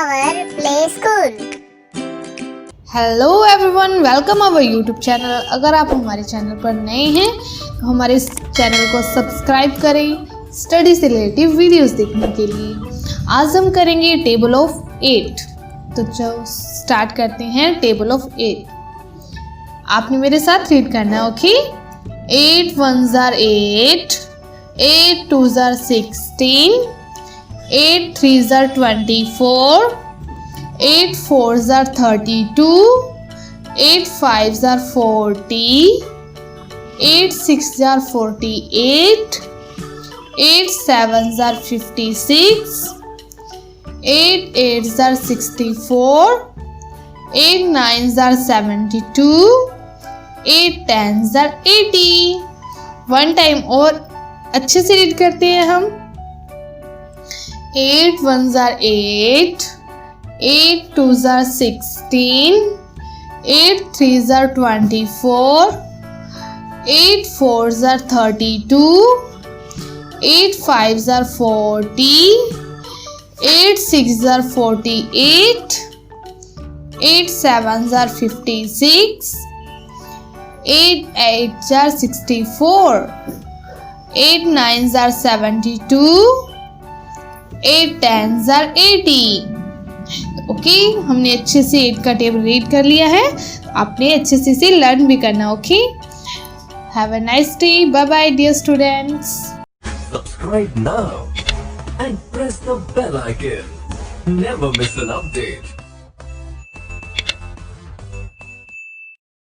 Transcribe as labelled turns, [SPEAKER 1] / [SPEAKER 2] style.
[SPEAKER 1] our play school.
[SPEAKER 2] Hello everyone, welcome our YouTube channel. अगर आप हमारे चैनल पर नए हैं तो हमारे इस चैनल को सब्सक्राइब करें स्टडी से रिलेटिव वीडियोस देखने के लिए। आज हम करेंगे टेबल ऑफ 8। तो चलो स्टार्ट करते हैं टेबल ऑफ 8। आपने मेरे साथ रीड करना है, okay. 8 1s are 8, 8 2s are 16, 8 3s are 24, 8 4s are 32, 8 5s are 40, 8 6s are 48, 8 7s are 56, 8 8s are 64, 8 9s are 72, 8 10s are 80। One time और अच्छे से रीड करते हैं हम। 8 1s are 8, 8 2s are 16, 8 3s are 24, 8 4s are 32, 8 5s are 40, 8 6s are 48, 8 7s are 56, 8 8s are 64, 8 9s are 72, 8 10s are 80। Okay, हमने अच्छे से 8 का टेबल रीड कर लिया है। आपने अच्छे से इसे लर्न भी करना, okay. Have a nice day, bye bye dear students.
[SPEAKER 3] Subscribe now and press the bell icon. Never miss an update.